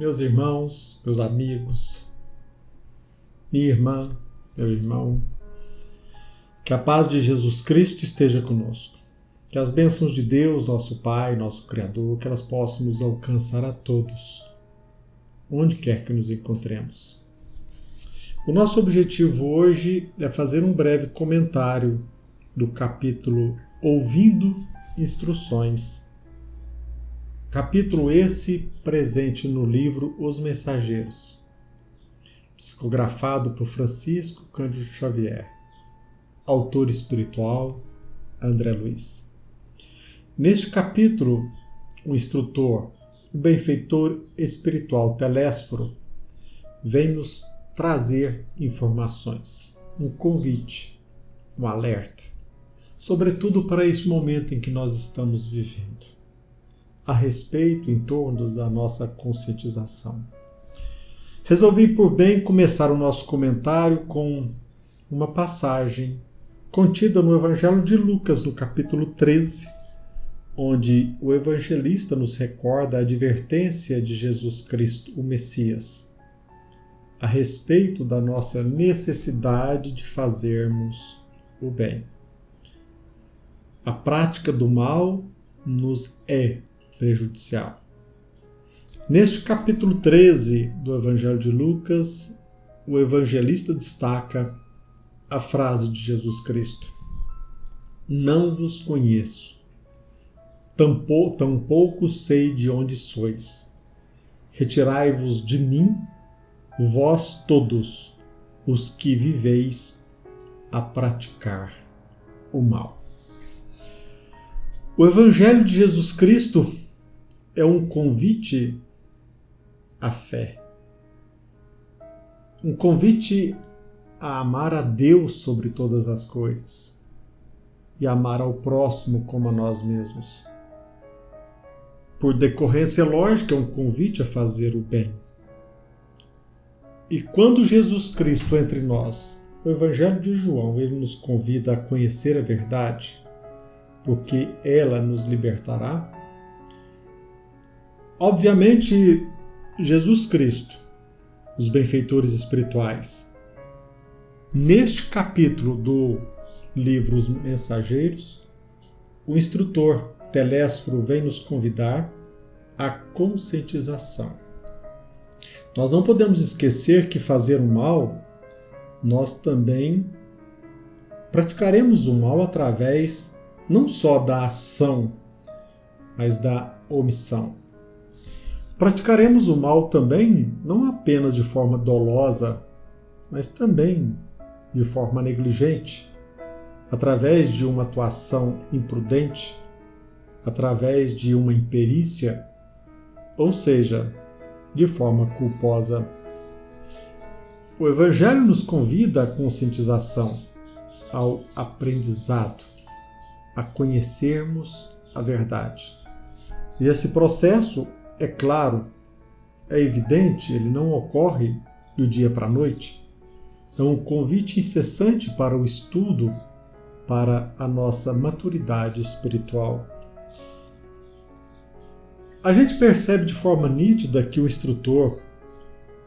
meus irmãos, meus amigos, minha irmã, meu irmão. Que a paz de Jesus Cristo esteja conosco. Que as bênçãos de Deus, nosso Pai, nosso Criador, que elas possam nos alcançar a todos, onde quer que nos encontremos. O nosso objetivo hoje é fazer um breve comentário do capítulo Ouvindo Instruções. Capítulo esse presente no livro Os Mensageiros, psicografado por Francisco Cândido Xavier, autor espiritual André Luiz. Neste capítulo, o instrutor, o benfeitor espiritual Telésforo, vem nos trazer informações, um convite, um alerta, sobretudo para este momento em que nós estamos vivendo, a respeito em torno da nossa conscientização. Resolvi por bem começar o nosso comentário com uma passagem contida no Evangelho de Lucas, no capítulo 13, onde o evangelista nos recorda a advertência de Jesus Cristo, o Messias, a respeito da nossa necessidade de fazermos o bem. A prática do mal nos é prejudicial. Neste capítulo 13 do Evangelho de Lucas, o evangelista destaca a frase de Jesus Cristo: "Não vos conheço, tampouco sei de onde sois. Retirai-vos de mim, vós todos os que viveis a praticar o mal." O Evangelho de Jesus Cristo é um convite à fé, um convite a amar a Deus sobre todas as coisas e amar ao próximo como a nós mesmos. Por decorrência lógica, é um convite a fazer o bem. E quando Jesus Cristo entre nós, o Evangelho de João, ele nos convida a conhecer a verdade, porque ela nos libertará. Obviamente, Jesus Cristo, os benfeitores espirituais, neste capítulo do livro Os Mensageiros, o instrutor Telésforo vem nos convidar à conscientização. Nós não podemos esquecer que fazer o mal, nós também praticaremos o mal através não só da ação, mas da omissão. Praticaremos o mal também não apenas de forma dolosa, mas também de forma negligente, através de uma atuação imprudente, através de uma imperícia, ou seja, de forma culposa. O Evangelho nos convida à conscientização, ao aprendizado, a conhecermos a verdade. E esse processo, é claro, é evidente, ele não ocorre do dia para a noite. É um convite incessante para o estudo, para a nossa maturidade espiritual. A gente percebe de forma nítida que o instrutor,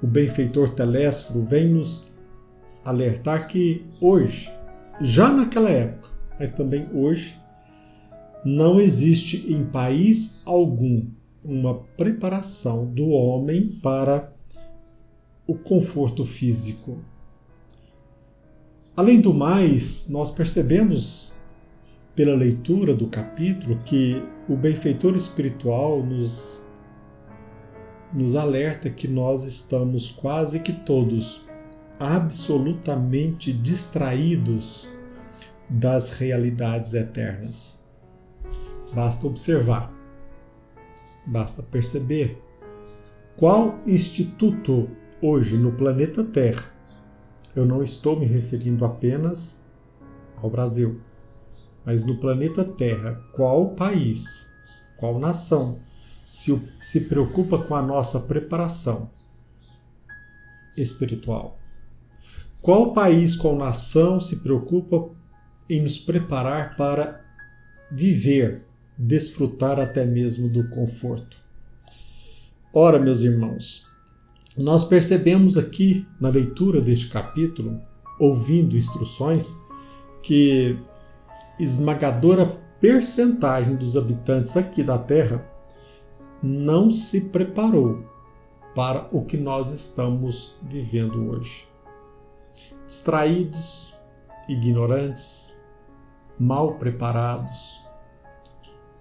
o benfeitor Telésforo, vem nos alertar que hoje, já naquela época, mas também hoje, não existe em país algum uma preparação do homem para o conforto físico. Além do mais, nós percebemos pela leitura do capítulo que o benfeitor espiritual nos alerta que nós estamos quase que todos absolutamente distraídos das realidades eternas. Basta observar, basta perceber qual instituto hoje no planeta Terra, eu não estou me referindo apenas ao Brasil, mas no planeta Terra, qual país, qual nação se preocupa com a nossa preparação espiritual? Qual país, qual nação se preocupa em nos preparar para viver, desfrutar até mesmo do conforto? Ora, meus irmãos, nós percebemos aqui na leitura deste capítulo, ouvindo instruções, que esmagadora percentagem dos habitantes aqui da Terra não se preparou para o que nós estamos vivendo hoje. Distraídos, ignorantes, mal preparados,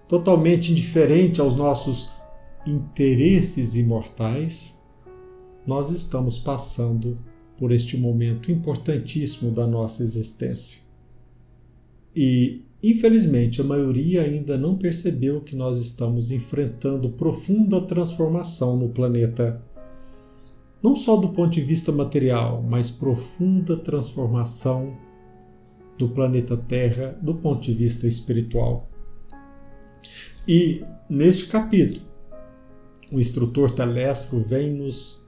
totalmente indiferente aos nossos interesses imortais, nós estamos passando por este momento importantíssimo da nossa existência. E, infelizmente, a maioria ainda não percebeu que nós estamos enfrentando profunda transformação no planeta. Não só do ponto de vista material, mas profunda transformação do planeta Terra do ponto de vista espiritual. E, neste capítulo, o instrutor Telésforo vem nos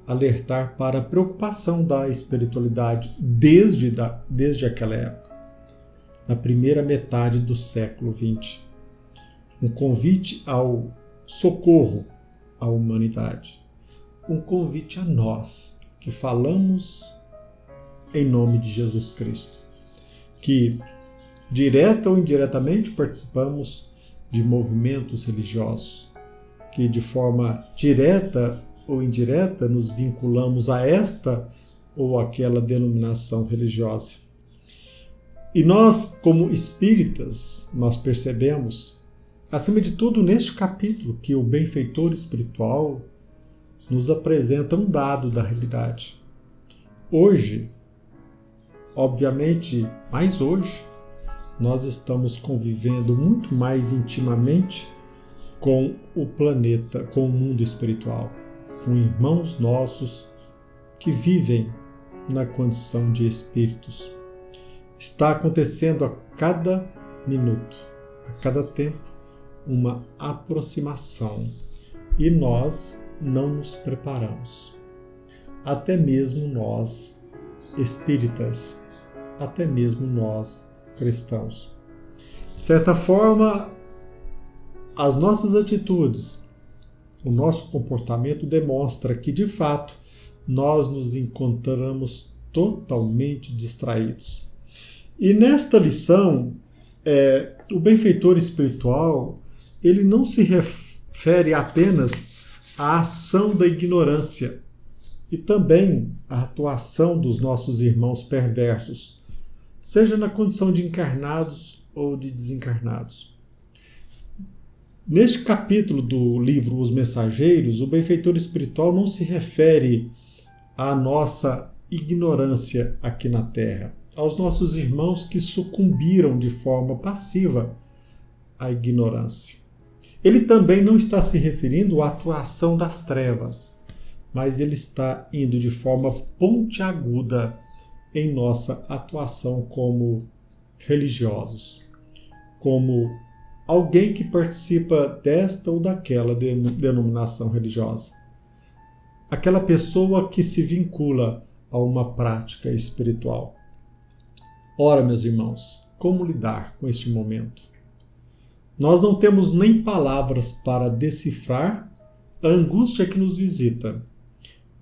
alertar para a preocupação da espiritualidade desde aquela época, na primeira metade do século XX. Um convite ao socorro à humanidade. Um convite a nós, que falamos em nome de Jesus Cristo, que, direta ou indiretamente, participamos de movimentos religiosos, que de forma direta ou indireta nos vinculamos a esta ou aquela denominação religiosa. E nós, como espíritas, nós percebemos, acima de tudo neste capítulo, que o benfeitor espiritual nos apresenta um dado da realidade. Hoje, obviamente, mais hoje, nós estamos convivendo muito mais intimamente com o planeta, com o mundo espiritual, com irmãos nossos que vivem na condição de espíritos. Está acontecendo a cada minuto, a cada tempo, uma aproximação e nós não nos preparamos. Até mesmo nós, espíritas, até mesmo nós, cristãos. De certa forma, as nossas atitudes, o nosso comportamento demonstra que, de fato, nós nos encontramos totalmente distraídos. E nesta lição, o benfeitor espiritual, ele não se refere apenas à ação da ignorância e também à atuação dos nossos irmãos perversos, seja na condição de encarnados ou de desencarnados. Neste capítulo do livro Os Mensageiros, o benfeitor espiritual não se refere à nossa ignorância aqui na Terra, aos nossos irmãos que sucumbiram de forma passiva à ignorância. Ele também não está se referindo à atuação das trevas, mas ele está indo de forma pontiaguda em nossa atuação como religiosos, como alguém que participa desta ou daquela denominação religiosa. Aquela pessoa que se vincula a uma prática espiritual. Ora, meus irmãos, como lidar com este momento? Nós não temos nem palavras para decifrar a angústia que nos visita.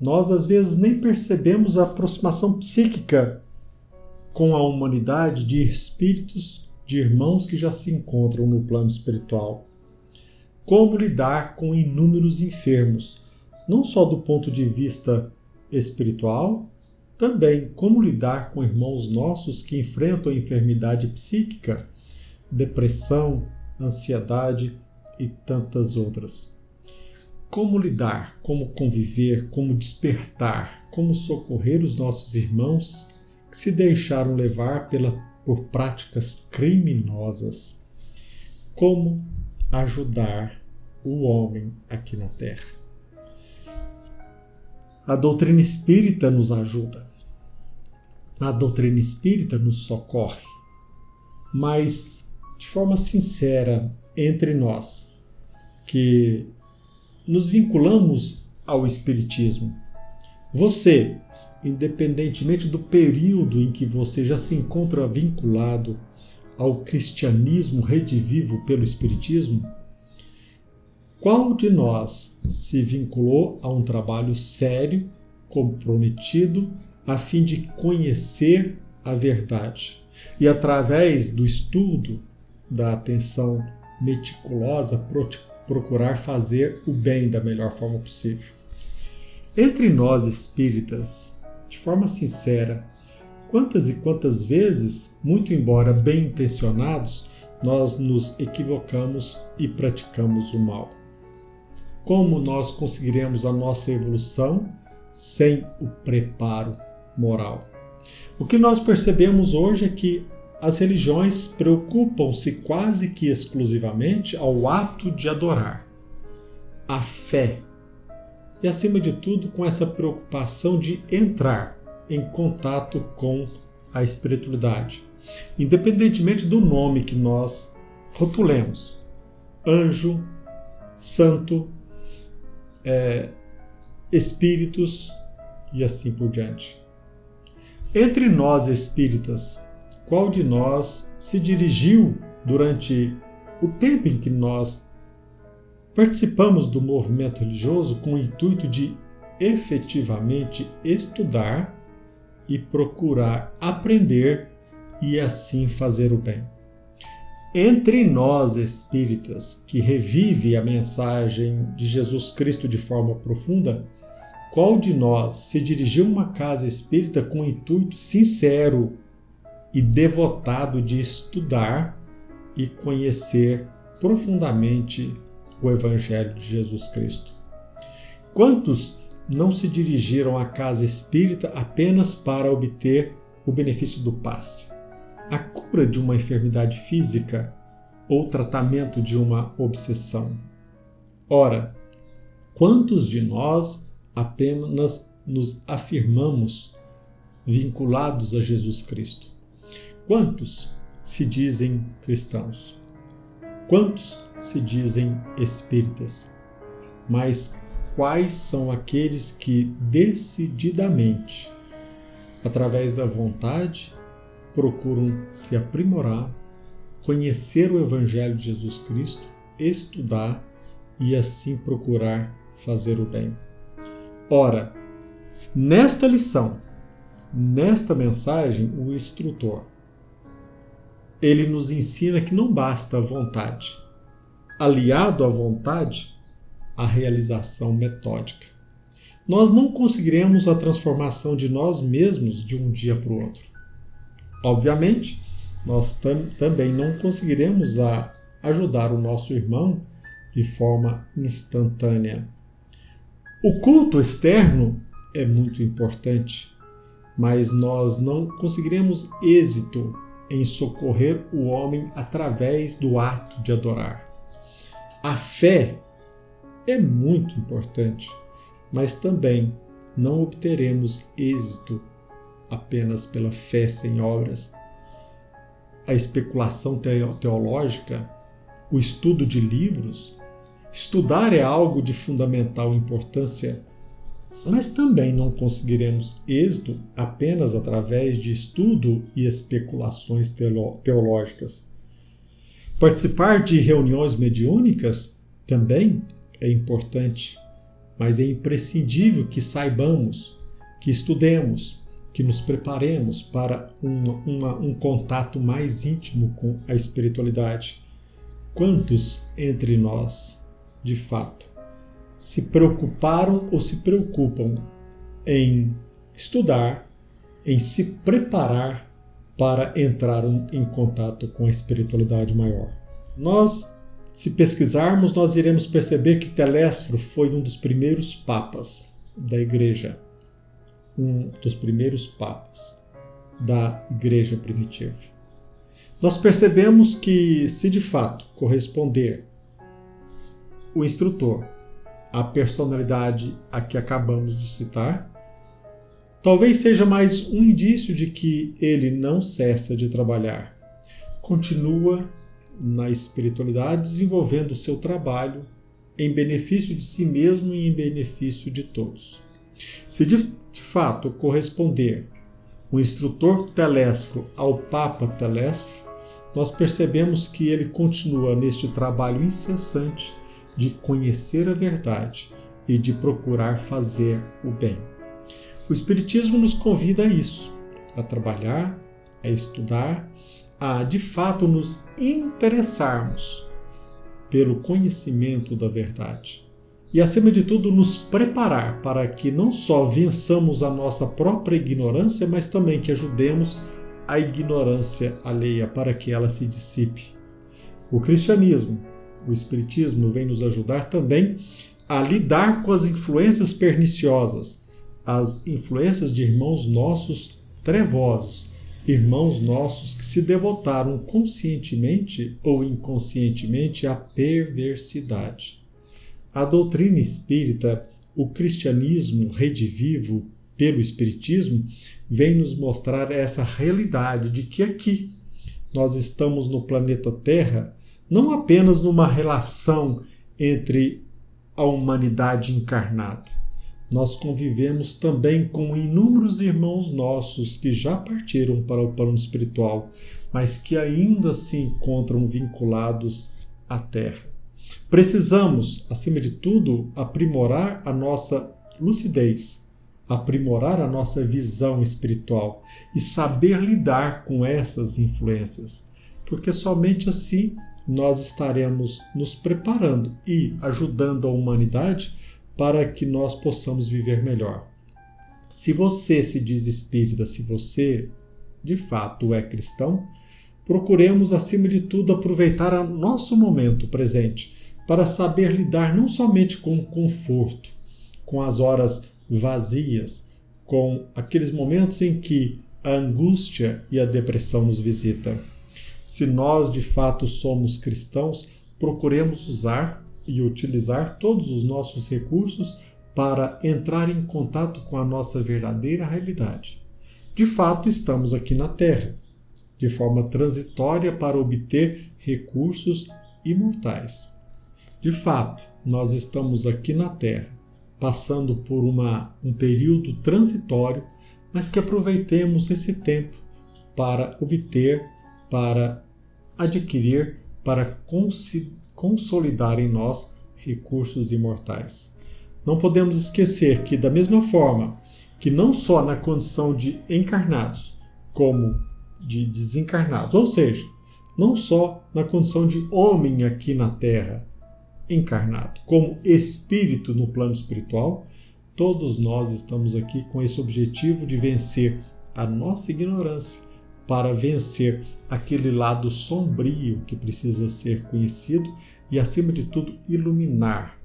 Nós, às vezes, nem percebemos a aproximação psíquica com a humanidade de espíritos, de irmãos que já se encontram no plano espiritual. Como lidar com inúmeros enfermos, não só do ponto de vista espiritual, também como lidar com irmãos nossos que enfrentam enfermidade psíquica, depressão, ansiedade e tantas outras. Como lidar, como conviver, como despertar, como socorrer os nossos irmãos que se deixaram levar por práticas criminosas. Como ajudar o homem aqui na Terra. A doutrina espírita nos ajuda. A doutrina espírita nos socorre. Mas, de forma sincera, entre nós, que nos vinculamos ao Espiritismo, você, independentemente do período em que você já se encontra vinculado ao cristianismo redivivo pelo Espiritismo, Qual de nós se vinculou a um trabalho sério, comprometido, a fim de conhecer a verdade e, através do estudo, da atenção meticulosa, procurar fazer o bem da melhor forma possível? Entre nós espíritas, de forma sincera, quantas e quantas vezes, muito embora bem intencionados, nós nos equivocamos e praticamos o mal? Como nós conseguiremos a nossa evolução sem o preparo moral? O que nós percebemos hoje é que as religiões preocupam-se quase que exclusivamente ao ato de adorar, a fé, e acima de tudo com essa preocupação de entrar em contato com a espiritualidade, independentemente do nome que nós rotulemos, anjo, santo, espíritos e assim por diante. Entre nós espíritas, qual de nós se dirigiu durante o tempo em que nós participamos do movimento religioso com o intuito de efetivamente estudar e procurar aprender e assim fazer o bem? Entre nós espíritas, que revive a mensagem de Jesus Cristo de forma profunda, qual de nós se dirigiu a uma casa espírita com o intuito sincero e devotado de estudar e conhecer profundamente o Evangelho de Jesus Cristo? Quantos não se dirigiram à casa espírita apenas para obter o benefício do passe, a cura de uma enfermidade física ou tratamento de uma obsessão? Ora, quantos de nós apenas nos afirmamos vinculados a Jesus Cristo? Quantos se dizem cristãos? Quantos se dizem espíritas? Mas quais são aqueles que decididamente, através da vontade, procuram se aprimorar, conhecer o Evangelho de Jesus Cristo, estudar e assim procurar fazer o bem? Ora, nesta lição, nesta mensagem, o instrutor, ele nos ensina que não basta a vontade. Aliado à vontade, a realização metódica. Nós não conseguiremos a transformação de nós mesmos de um dia para o outro. Obviamente, nós também não conseguiremos ajudar o nosso irmão de forma instantânea. O culto externo é muito importante, mas nós não conseguiremos êxito em socorrer o homem através do ato de adorar. A fé é muito importante, mas também não obteremos êxito apenas pela fé sem obras. A especulação teológica, o estudo de livros, estudar é algo de fundamental importância, mas também não conseguiremos êxito apenas através de estudo e especulações teológicas. Participar de reuniões mediúnicas também é importante, mas é imprescindível que saibamos, que estudemos, que nos preparemos para um contato mais íntimo com a espiritualidade. Quantos entre nós, de fato, se preocuparam ou se preocupam em estudar, em se preparar para entrar em contato com a espiritualidade maior? Nós, se pesquisarmos, nós iremos perceber que Telésforo foi um dos primeiros papas da Igreja, um dos primeiros papas da Igreja primitiva. Nós percebemos que, se de fato corresponder o instrutor à personalidade a que acabamos de citar, talvez seja mais um indício de que ele não cessa de trabalhar, continua na espiritualidade, desenvolvendo o seu trabalho em benefício de si mesmo e em benefício de todos. Se de fato corresponder o instrutor Telésforo ao Papa Telésforo, nós percebemos que ele continua neste trabalho incessante de conhecer a verdade e de procurar fazer o bem. O Espiritismo nos convida a isso, a trabalhar, a estudar, a de fato nos interessarmos pelo conhecimento da verdade. E, acima de tudo, nos preparar para que não só vençamos a nossa própria ignorância, mas também que ajudemos a ignorância alheia para que ela se dissipe. O cristianismo, o espiritismo vem nos ajudar também a lidar com as influências perniciosas, as influências de irmãos nossos trevosos, irmãos nossos que se devotaram conscientemente ou inconscientemente à perversidade. A doutrina espírita, o cristianismo redivivo pelo espiritismo, vem nos mostrar essa realidade de que aqui nós estamos no planeta Terra não apenas numa relação entre a humanidade encarnada. Nós convivemos também com inúmeros irmãos nossos que já partiram para o plano espiritual, mas que ainda se encontram vinculados à Terra. Precisamos, acima de tudo, aprimorar a nossa lucidez, aprimorar a nossa visão espiritual e saber lidar com essas influências, porque somente assim nós estaremos nos preparando e ajudando a humanidade para que nós possamos viver melhor. Se você se diz espírita, se você de fato é cristão, procuremos, acima de tudo, aproveitar o nosso momento presente para saber lidar não somente com o conforto, com as horas vazias, com aqueles momentos em que a angústia e a depressão nos visitam. Se nós de fato somos cristãos, procuremos usar e utilizar todos os nossos recursos para entrar em contato com a nossa verdadeira realidade. De fato, estamos aqui na Terra, de forma transitória para obter recursos imortais. De fato, nós estamos aqui na Terra, passando por um período transitório, mas que aproveitemos esse tempo para obter, para adquirir, para consolidar em nós recursos imortais. Não podemos esquecer que, da mesma forma que não só na condição de encarnados, como de desencarnados, ou seja, não só na condição de homem aqui na Terra, encarnado, como espírito no plano espiritual, todos nós estamos aqui com esse objetivo de vencer a nossa ignorância, para vencer aquele lado sombrio que precisa ser conhecido e, acima de tudo, iluminar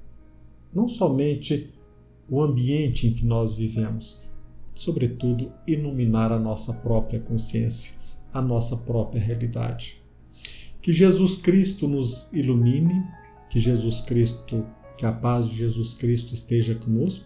não somente o ambiente em que nós vivemos, sobretudo, iluminar a nossa própria consciência, a nossa própria realidade. Que Jesus Cristo nos ilumine, que a paz de Jesus Cristo esteja conosco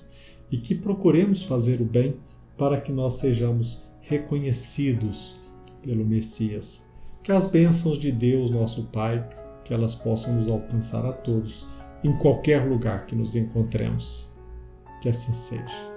e que procuremos fazer o bem para que nós sejamos reconhecidos pelo Messias. Que as bênçãos de Deus, nosso Pai, que elas possam nos alcançar a todos, em qualquer lugar que nos encontremos. Que assim seja.